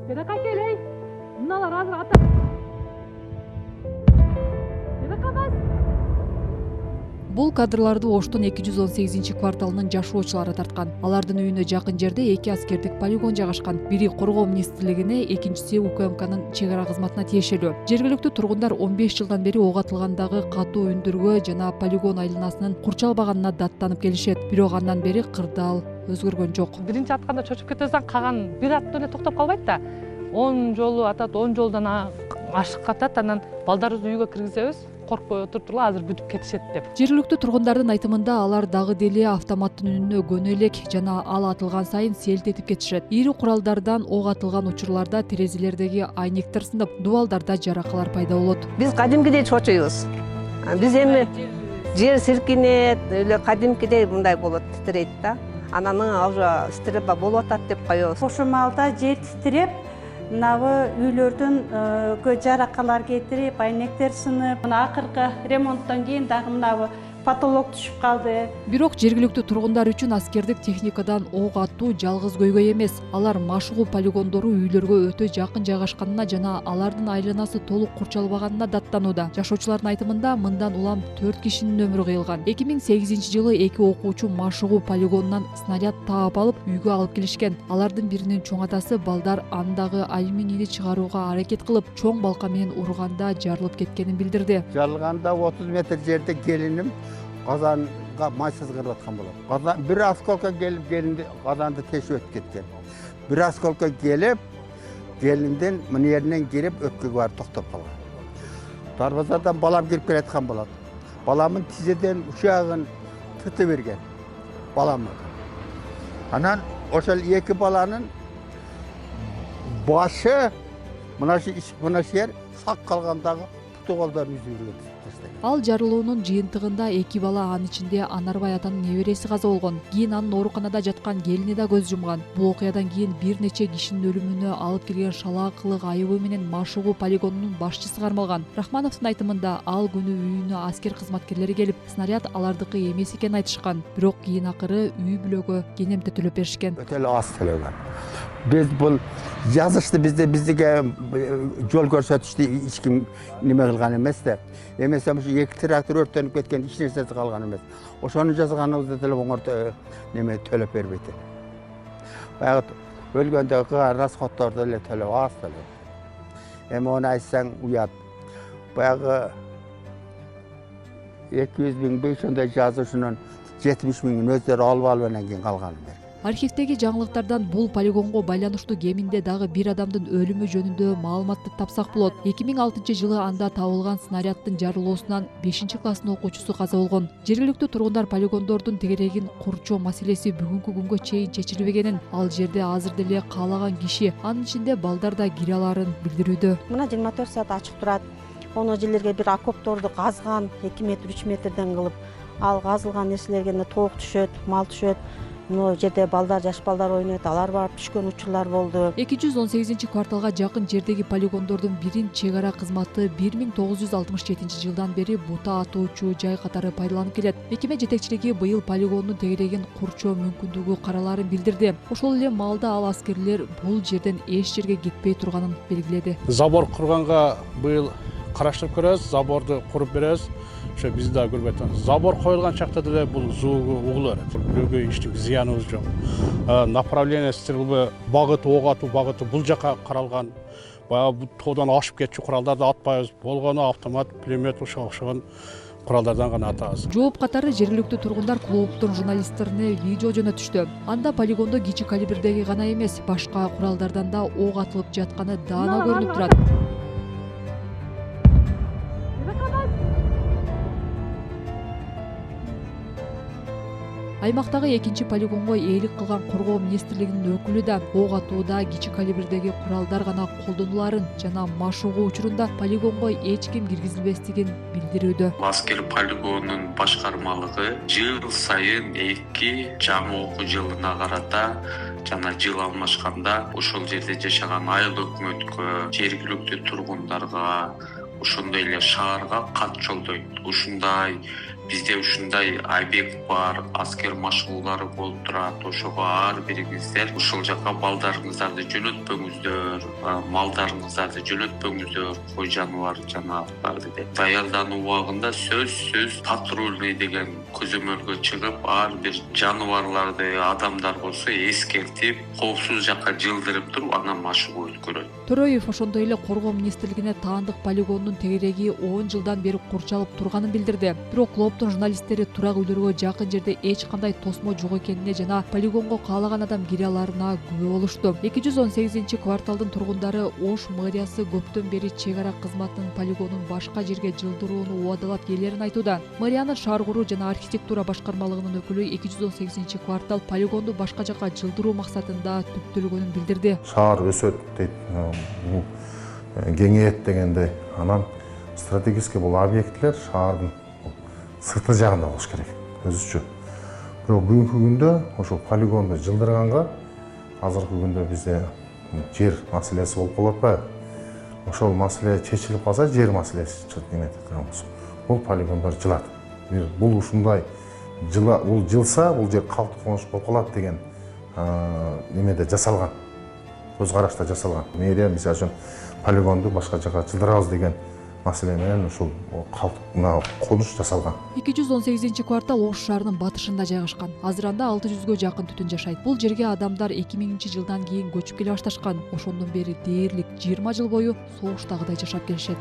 Dedeka keley. Mınalar hazır ata. Dedeka bas. Бул кадрларды Оштун 218-кварталынын жашоочулары тарткан. Алардын үйүнө жакын жерде 2 аскердик полигон жайгашкан. Бири Коргоо министрлигине, экинчиси УКМКнын чек ара кызматына тиешелүү. Жергиликтүү тургундар 15 жылдан бери ок атылгандагы катуу үндүргө жана полигон айланасынын курчалбаганына даттанып келишет. Бирок андан бери кырдаал өзгөргөн жок. Биринчи атканда чочуп кетесиң, каган бир ат эле токтоп калбайт да. 10 жолу атат, 10 жолдон ашык атат, анан балдарыбызды үйгө киргизебиз. Коркпой отуртула, азыр бүтүп кетишет деп. Жергиликтүү тургундардын айтымында алар дагы деле автоматтын үнүнө көнө элек жана ал атылган сайын селт этип кетишет. Ири куралдардан ок атылган учурларда терезелердеги айнектер сынып, дубалдарда жаракалар пайда болот. Биз кадимкидей чочуйбуз. Биз эми жер силкинет, эле кадимкидей мындай болот, титрейт да. Анан уже стрельба болуп атат деп коебуз. Ошол маалда жер титиреп, мынабы үйлөрдүн жаракалар кетирип, айнектер сынып, мына акыркы ремонттон кийин дагы мынабы потолок түшүп калды. Бирок жергиликтүү тургундар үчүн аскердик техникадан ок аттуу жалгыз көйгөй эмес. Алар машыгуу полигондору үйлөргө өтө жакын жайгашканына жана алардын айланасы толук курчалбаганына даттанууда. Жашоочулардын айтымында мындан улам 4 кишинин өмүрү кыйылган. 2008-жылы 2 окуучу машыгуу полигонунан снаряд таап алып үйгө алып келишкен. Алардын биринин чоң атасы балдар андагы алюминийди чыгарууга аракет кылып, чоң балка менен урганда жарылып кеткенин билдирди. Жарылганда 30 метр жерде келиним казанга майсыз кырып аткан болот. Бир осколка келип келинди казанды тешип өтүп кеткен. Бир осколка келип келиндин мына жеринен кирип өпкөгө барып токтоп калган. Дарбазадан балам кирип келаткан болот. Баламдын тизеден учагын тыты берген. Балам. Анан ошол эки баланын башы мына жер сак калгандагы путу колдорун үзүлгөн. Ал жарылуунун жыйынтыгында 2 бала, анын ичинде Анарбай атанын небереси каза болгон. Кийин анын ооруканада жаткан келини да көз жумган. Бул окуядан кийин бир нече кишинин өлүмүнө алып келген шалаакылык айыбы менен машыгуу полигонунун башчысы кармалган. Рахмановдун айтымында ал күнү үйүнө аскер кызматкерлери келип, снаряд алардыкы эмес экенин айтышкан. Бирок кийин акыры үй бүлөгө кенемте төлөп беришкен. Өтө эле аз төлөгөн. Биз бул жазышты бизге жол көрсөтүштү эч ким неме кылган эмес да. Эмесе ушу 2 трактор өрттөнүп кеткен, эч нерсеси калган эмес. Ошону жазганыбызды деле оңор неме төлөп бербейт. Баягы өлгөндөгү расходдорду эле төлөп, аз төлөп. Эми ону айтсаң уят. Баягы 200 миң, 500 жазышынын 70 миңин өздөрү алып анан кийин калган. Архивдеги жаңылыктардан бул полигонго байланыштуу кеминде дагы бир адамдын өлүмү жөнүндө маалыматты тапсак болот. 2006-жылы анда табылган снаряддын жарылуусунан 5-класстын окуучусу каза болгон. Жергиликтүү тургундар полигондордун тегерегин курчоо маселеси бүгүнкү күнгө чейин чечилбегенин, ал жерде азыр деле каалаган киши, анын ичинде балдар да кире аларын билдирүүдө. Мына 24 саат ачык турат. Ону жерлерге бир окопторду казган 2 метр, 3 метрден кылып, ал казылган нерселерге тоок түшөт, мал түшөт. Но жерде балдар, жаш балдар ойнойт, алар барып түшкөн учурлар болду. 218-кварталга жакын жердеги полигондордун бирин чек ара кызматы 1967-жылдан бери бута атуучу жай катары пайдаланып келет. Мекеме жетекчилиги быйыл полигондун тегерегин курчоо мүмкүндүгү караларын билдирди. Ошол эле маалда ал аскерлер бул жерден эч жерге кетпей турганын белгиледи. Забор курганга быйыл караштырып көрөбүз, заборду куруп беребиз. Ошо биз да көрбөйт. Забор коюлган чакта деле бул зуугу угулу берет. Бирөөгө эчтеке зыяныбыз жок. Направление стрельбы багыты, ок атуу багыты бул жака каралган. Баягы тоодон ашып кетчү куралдарды атпайбыз. Болгону автомат, пулемет окшогон куралдардан гана атабыз. Жооп катары жергиликтүү тургундар клубтун журналисттерине видео жөнөтүштү. Анда полигондо кичи калибрдеги гана эмес, башка куралдардан да ок атылып жатканы даана көрүнүп турат. Аймактагы экинчи полигонго ээлик кылган Коргоо министрлигинин өкүлү да ок атууда кичи калибрдеги куралдар гана колдонуларын жана машыгуу учурунда полигонго эч ким киргизилбестигин билдирүүдө. Аскер полигонунун башкармалыгы жыл сайын 2 жаңы окуу жылына карата жана жыл алмашканда ошол жерде жашаган айыл өкмөткө, жергиликтүү тургундарга, ошондой эле шаарга кат жолдойт. Бизде ушундай объект бар, аскер машыгуулары болуп турат. Ошого ар бириңиздер ошол жака балдарыңыздарды жөнөтпөңүздөр. малдарыңыздарды жөнөтпөңүздөр, кой жаныбар жанагыларды деп. Даярдануу убагында сөзсүз патрульный деген көзөмөлгө чыгып, ар бир жаныбарларды, адамдар болсо эскертип, коопсуз жакка жылдырып туруп, анан машыгуу өткөрөт. Төрөев ошондой эле Коргоо министрлигине таандык полигондун тегереги 10 жылдан бери курчалып турганын билдирди. Бирок клооптун журналисттери турак үйлөргө жакын жерде эч кандай тосмо жок экенине жана полигонго каалаган адам кире аларына күбө болушту. 218-кварталдын тургундары Ош мэриясы көптөн бери чек ара кызматынын полигонун башка жерге жылдырууну убадалап келерин айтууда. Мэриянын шаар куруу жана архитектура башкармалыгынын өкүлү 218-квартал полигонду башка жакка жылдыруу максатында түптөлгөнүн билдирди. Шаар өсөт дейт, кеңейет дегенде, анан стратегический бул объекттер шаардын сырты жагында болуш керек, өзүчө. Бирок бүгүнкү күндө ошол полигонду жылдырганга азыркы күндө бизде жер маселеси болуп калып атпайбы? Ошол маселе чечилип калса, жер маселеси бул полигондор жылат. Бул ушундай бул жылса, бул жер калктык коңуш болуп калат деген немеде жасалган. Көз карашта жасалган. Мэрия мисалы үчүн полигонду башка жакка жылдырабыз деген маселе менен ушул конуш жасалган. 218-квартал Ош шаарынын батышында жайгашкан. Азыр анда 600гө жакын түтүн жашайт. Бул жерге адамдар 2000-жылдан кийин көчүп келе башташкан. Ошондон бери дээрлик 20 жыл бою согуштагыдай жашап келишет.